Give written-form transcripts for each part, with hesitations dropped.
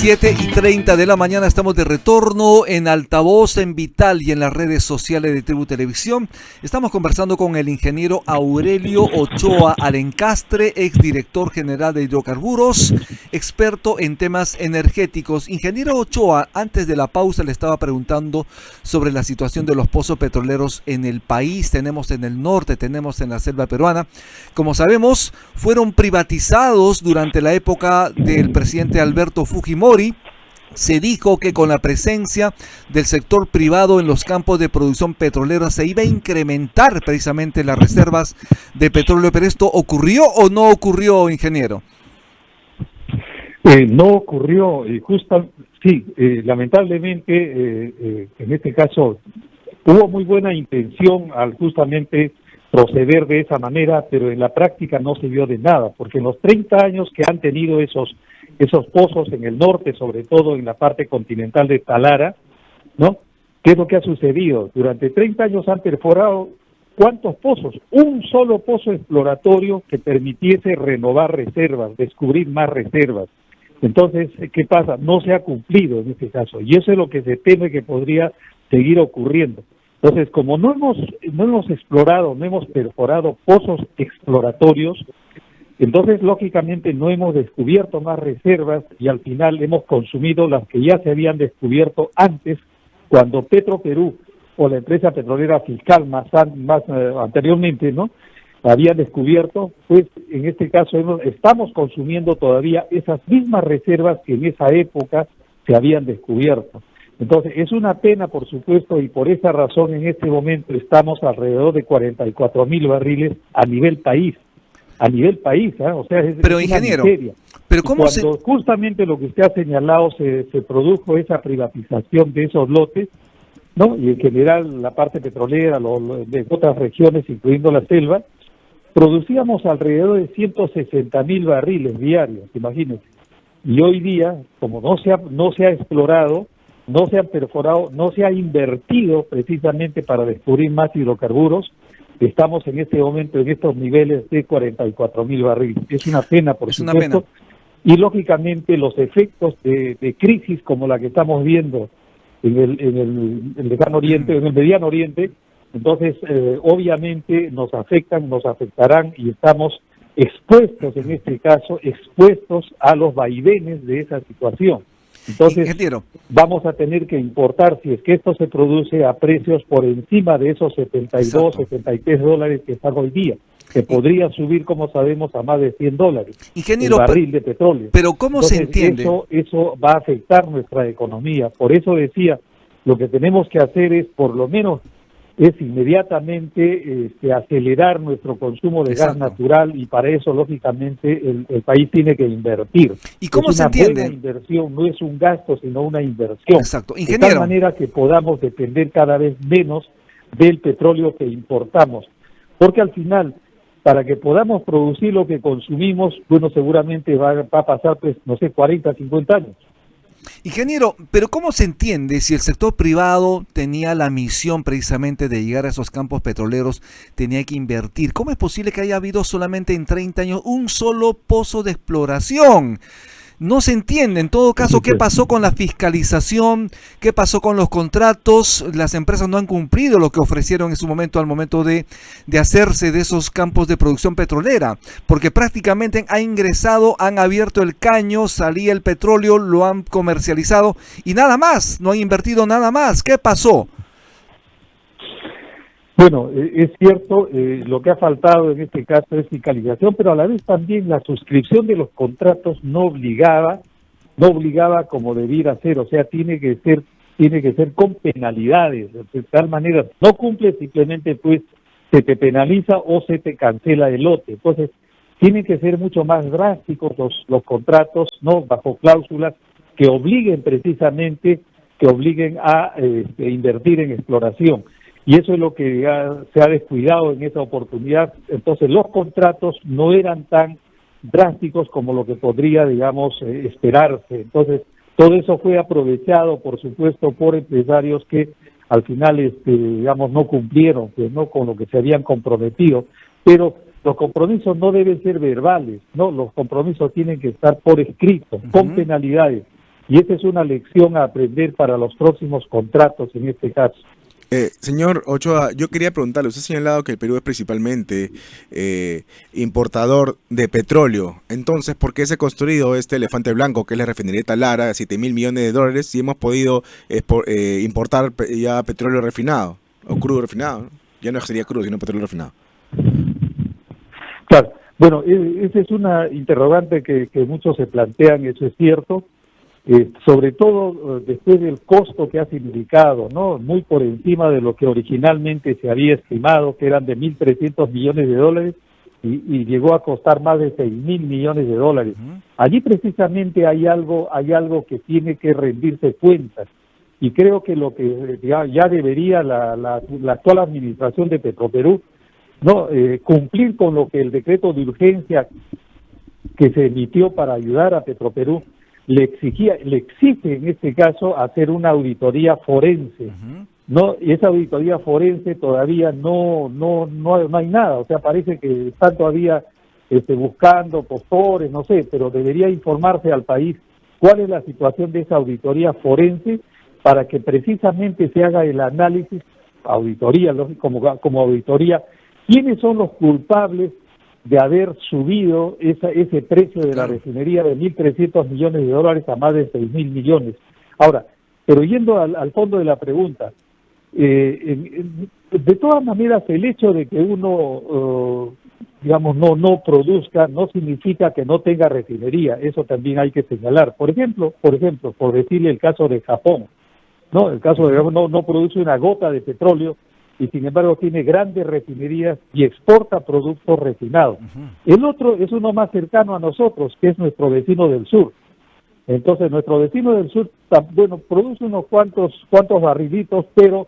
7:30 de la mañana, estamos de retorno en Altavoz, en Vital y en las redes sociales de Tribu Televisión. Estamos conversando con el ingeniero Aurelio Ochoa Alencastre, exdirector general de hidrocarburos, experto en temas energéticos. Ingeniero Ochoa, antes de la pausa le estaba preguntando sobre la situación de los pozos petroleros en el país. Tenemos en el norte, tenemos en la selva peruana. Como sabemos, fueron privatizados durante la época del presidente Alberto Fujimori. Se dijo que con la presencia del sector privado en los campos de producción petrolera se iba a incrementar precisamente las reservas de petróleo. ¿Pero esto ocurrió o no ocurrió, ingeniero? No ocurrió, sí, lamentablemente, en este caso, hubo muy buena intención al justamente proceder de esa manera, pero en la práctica no sirvió de nada, porque en los 30 años que han tenido esos pozos en el norte, sobre todo en la parte continental de Talara, ¿no? ¿Qué es lo que ha sucedido? Durante 30 años han perforado, ¿cuántos pozos? Un solo pozo exploratorio que permitiese renovar reservas, descubrir más reservas. Entonces, ¿qué pasa? No se ha cumplido en este caso, y eso es lo que se teme que podría seguir ocurriendo. Entonces, como no hemos explorado, no hemos perforado pozos exploratorios, entonces, lógicamente, no hemos descubierto más reservas y al final hemos consumido las que ya se habían descubierto antes, cuando Petroperú o la empresa petrolera fiscal más anteriormente, ¿no?, habían descubierto, pues en este caso estamos consumiendo todavía esas mismas reservas que en esa época se habían descubierto. Entonces, es una pena, por supuesto, y por esa razón en este momento estamos alrededor de 44,000 barriles a nivel país. O sea, pero, es ingeniero, una miseria. pero ¿cómo cuando justamente lo que usted ha señalado se produjo esa privatización de esos lotes, ¿no?, y en general la parte petrolera, de otras regiones, incluyendo la selva, producíamos alrededor de 160,000 barriles diarios, imagínense. Y hoy día, como no se ha explorado, no se han perforado, no se ha invertido precisamente para descubrir más hidrocarburos, estamos en este momento en estos niveles de 44,000 barriles. Es una pena, por supuesto, y lógicamente los efectos de crisis como la que estamos viendo en el Lejano Oriente, en el Mediano Oriente, entonces obviamente nos afectarán y estamos expuestos, en este caso, a los vaivenes de esa situación. Entonces, vamos a tener que importar, si es que esto se produce, a precios por encima de esos 72, $73 que están hoy día, que podría subir, como sabemos, a más de $100 ingeniero, el barril de petróleo. Pero ¿cómo Entonces, se entiende? Eso va a afectar nuestra economía. Por eso decía, lo que tenemos que hacer es, por lo menos, es inmediatamente acelerar nuestro consumo de gas natural, y para eso, lógicamente, el país tiene que invertir. ¿Y cómo se entiende? Es una buena inversión, no es un gasto, sino una inversión. Exacto. De tal manera que podamos depender cada vez menos del petróleo que importamos. Porque al final, para que podamos producir lo que consumimos, bueno, seguramente va a pasar, pues, no sé, 40, 50 años. Ingeniero, pero ¿cómo se entiende si el sector privado tenía la misión precisamente de llegar a esos campos petroleros, tenía que invertir? ¿Cómo es posible que haya habido solamente en 30 años un solo pozo de exploración? No se entiende. En todo caso, ¿qué pasó con la fiscalización? ¿Qué pasó con los contratos? Las empresas no han cumplido lo que ofrecieron en su momento al momento de hacerse de esos campos de producción petrolera, porque prácticamente han abierto el caño, salía el petróleo, lo han comercializado y nada más, no han invertido nada más. ¿Qué pasó? Bueno, es cierto, lo que ha faltado en este caso es fiscalización, pero a la vez también la suscripción de los contratos no obligaba como debiera ser, o sea, tiene que ser con penalidades, de tal manera, no cumple, simplemente pues se te penaliza o se te cancela el lote. Entonces, tienen que ser mucho más drásticos los contratos, no bajo cláusulas que obliguen a invertir en exploración. Y eso es lo que se ha descuidado en esa oportunidad. Entonces, los contratos no eran tan drásticos como lo que podría, digamos, esperarse. Entonces, todo eso fue aprovechado, por supuesto, por empresarios que al final, digamos, no cumplieron, pues, no con lo que se habían comprometido. Pero los compromisos no deben ser verbales, no, los compromisos tienen que estar por escrito, con penalidades. Y esa es una lección a aprender para los próximos contratos en este caso. Señor Ochoa, yo quería preguntarle, usted ha señalado que el Perú es principalmente importador de petróleo. Entonces, ¿por qué se ha construido este elefante blanco, que es la refinería de Talara, de $7.000 millones, si hemos podido importar ya petróleo refinado, o crudo refinado, ¿no? Ya no sería crudo, sino petróleo refinado? Claro, bueno, esa es una interrogante que muchos se plantean, eso es cierto. Sobre todo después del costo que ha significado, ¿no? Muy por encima de lo que originalmente se había estimado, que eran de 1.300 millones de dólares, y llegó a costar más de 6.000 millones de dólares. Allí precisamente hay algo que tiene que rendirse cuentas, y creo que lo que ya debería la actual administración de Petroperú, ¿no? Cumplir con lo que el decreto de urgencia que se emitió para ayudar a Petroperú le exige en este caso hacer una auditoría forense, ¿no? Y esa auditoría forense todavía no hay nada, o sea, parece que están todavía buscando postores, no sé, pero debería informarse al país cuál es la situación de esa auditoría forense para que precisamente se haga el análisis, auditoría, como auditoría, quiénes son los culpables de haber subido ese precio de la refinería de 1.300 millones de dólares a más de 6.000 millones. Ahora, pero yendo al fondo de la pregunta, de todas maneras el hecho de que uno, no produzca, no significa que no tenga refinería, eso también hay que señalar. Por ejemplo, por decirle el caso de Japón, ¿no? El caso de no produce una gota de petróleo, y sin embargo tiene grandes refinerías y exporta productos refinados. El otro es uno más cercano a nosotros, que es nuestro vecino del sur. Entonces, nuestro vecino del sur, produce unos cuantos barrilitos, pero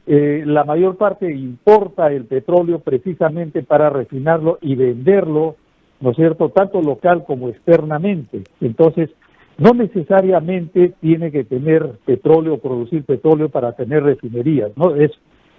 la mayor parte importa el petróleo precisamente para refinarlo y venderlo, ¿no es cierto?, tanto local como externamente. Entonces, no necesariamente tiene que tener petróleo, producir petróleo para tener refinerías, ¿no?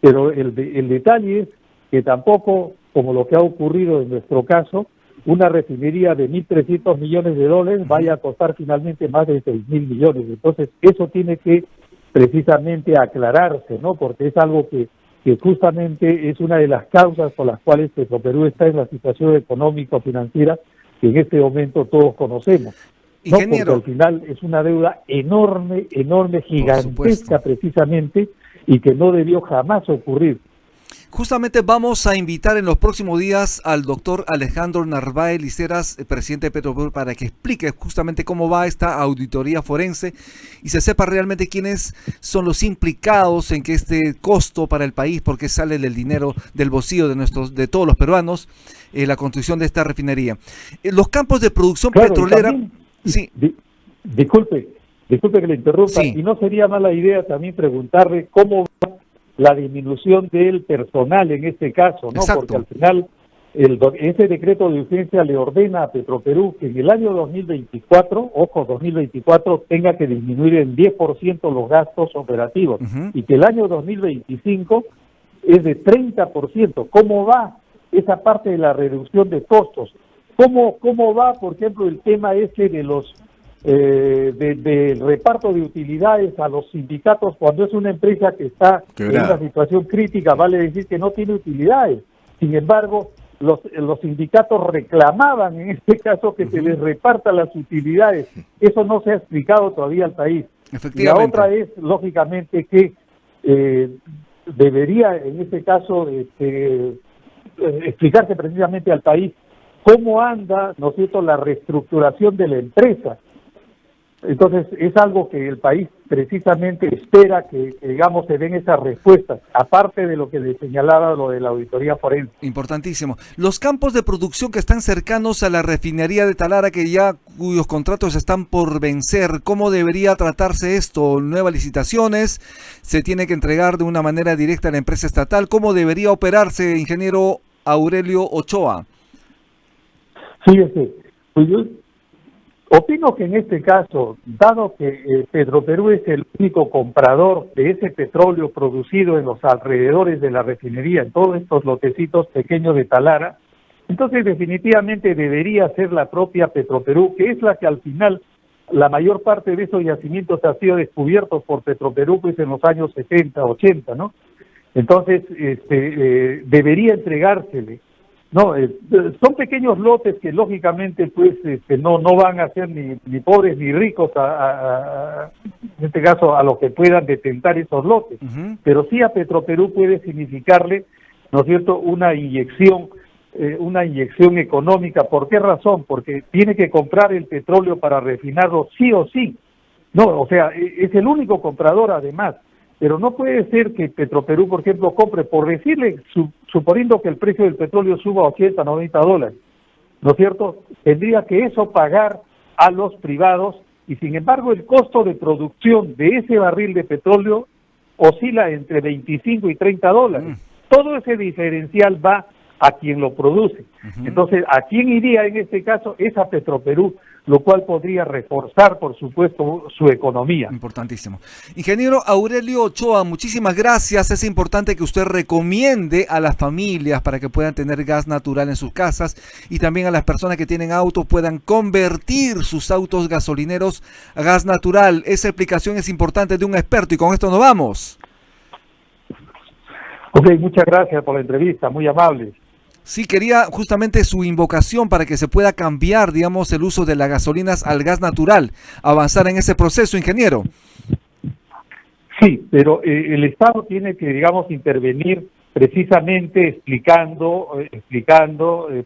Pero el detalle es que tampoco, como lo que ha ocurrido en nuestro caso, una refinería de 1.300 millones de dólares vaya a costar finalmente más de 6.000 millones. Entonces, eso tiene que precisamente aclararse, ¿no? Porque es algo que justamente es una de las causas por las cuales Petroperú está en la situación económico-financiera que en este momento todos conocemos. ¿No? Porque al final es una deuda enorme, gigantesca precisamente, y que no debió jamás ocurrir. Justamente vamos a invitar en los próximos días al doctor Alejandro Narváez Liceras, presidente de Petroperú, para que explique justamente cómo va esta auditoría forense y se sepa realmente quiénes son los implicados en que este costo para el país, porque sale del dinero del bolsillo de todos los peruanos, la construcción de esta refinería. Los campos de producción petrolera... También, sí. Disculpe que le interrumpa, sí. Y no sería mala idea también preguntarle cómo va la disminución del personal en este caso, ¿no? Exacto. Porque al final ese decreto de urgencia le ordena a Petroperú que en el año 2024, tenga que disminuir en 10% los gastos operativos, y que el año 2025 es de 30%. ¿Cómo va esa parte de la reducción de costos? ¿Cómo va, por ejemplo, el tema ese de los del reparto de utilidades a los sindicatos cuando es una empresa que está en una situación crítica? Vale decir que no tiene utilidades. Sin embargo, los sindicatos reclamaban en este caso que se les reparta las utilidades. Eso no se ha explicado todavía al país. Y la otra es, lógicamente, que debería en este caso explicarse precisamente al país cómo anda, ¿no es cierto?, la reestructuración de la empresa. Entonces, es algo que el país precisamente espera que digamos, se den esas respuestas, aparte de lo que le señalaba lo de la auditoría forense. Importantísimo. Los campos de producción que están cercanos a la refinería de Talara, cuyos contratos están por vencer, ¿cómo debería tratarse esto? ¿Nuevas licitaciones? ¿Se tiene que entregar de una manera directa a la empresa estatal? ¿Cómo debería operarse, ingeniero Aurelio Ochoa? Fíjese, pues yo opino que en este caso, dado que Petroperú es el único comprador de ese petróleo producido en los alrededores de la refinería, en todos estos lotecitos pequeños de Talara, Entonces, definitivamente debería ser la propia Petroperú, que es la que al final, la mayor parte de esos yacimientos ha sido descubiertos por Petroperú pues en los años 70, 80, ¿no? Entonces, debería entregársele. No, son pequeños lotes que lógicamente pues no van a ser ni pobres ni ricos en este caso a los que puedan detentar esos lotes, pero sí a Petroperú puede significarle, ¿no es cierto?, una inyección económica. ¿Por qué razón? Porque tiene que comprar el petróleo para refinarlo sí o sí. No, o sea, es el único comprador además. Pero no puede ser que Petroperú, por ejemplo, compre, por decirle, suponiendo que el precio del petróleo suba a 80, 90 dólares, ¿no es cierto? Tendría que eso pagar a los privados y, sin embargo, el costo de producción de ese barril de petróleo oscila entre 25 y 30 dólares. Todo ese diferencial va a quien lo produce. Entonces, ¿a quién iría en este caso? Es a Petroperú, lo cual podría reforzar, por supuesto, su economía. Importantísimo. Ingeniero Aurelio Ochoa, muchísimas gracias. Es importante que usted recomiende a las familias para que puedan tener gas natural en sus casas y también a las personas que tienen autos puedan convertir sus autos gasolineros a gas natural. Esa explicación es importante de un experto y con esto nos vamos. Ok, muchas gracias por la entrevista, muy amable. Sí, quería justamente su invocación para que se pueda cambiar, digamos, el uso de las gasolinas al gas natural, avanzar en ese proceso, ingeniero. Sí, pero el Estado tiene que, digamos, intervenir precisamente explicando,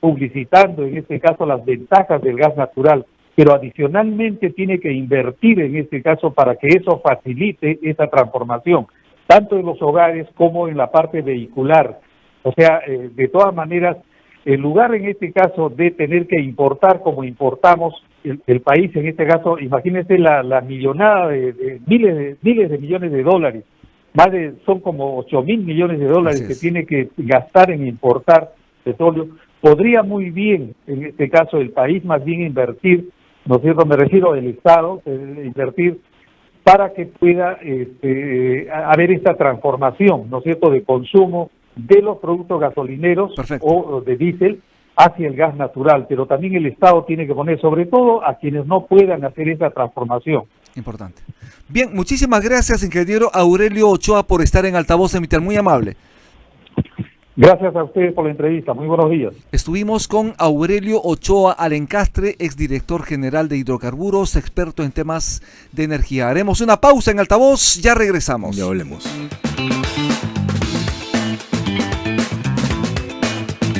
publicitando, en este caso, las ventajas del gas natural, pero adicionalmente tiene que invertir en este caso para que eso facilite esa transformación, tanto en los hogares como en la parte vehicular. O sea, de todas maneras, en lugar en este caso de tener que importar como importamos, el país en este caso, imagínense la millonada de miles de millones de dólares, son como 8.000 millones de dólares que tiene que gastar en importar petróleo. Podría muy bien, en este caso, el país más bien invertir, ¿no es cierto? Me refiero al Estado, invertir para que pueda haber esta transformación, ¿no es cierto?, de consumo de los productos gasolineros. Perfecto. O de diésel hacia el gas natural, pero también el Estado tiene que poner, sobre todo a quienes no puedan hacer esa transformación. Importante. Bien, muchísimas gracias, ingeniero Aurelio Ochoa, por estar en Altavoz Emitel, muy amable. Gracias a ustedes por la entrevista, muy buenos días. Estuvimos con Aurelio Ochoa Alencastre, exdirector general de hidrocarburos, experto en temas de energía. Haremos una pausa en Altavoz, ya regresamos. Ya hablemos.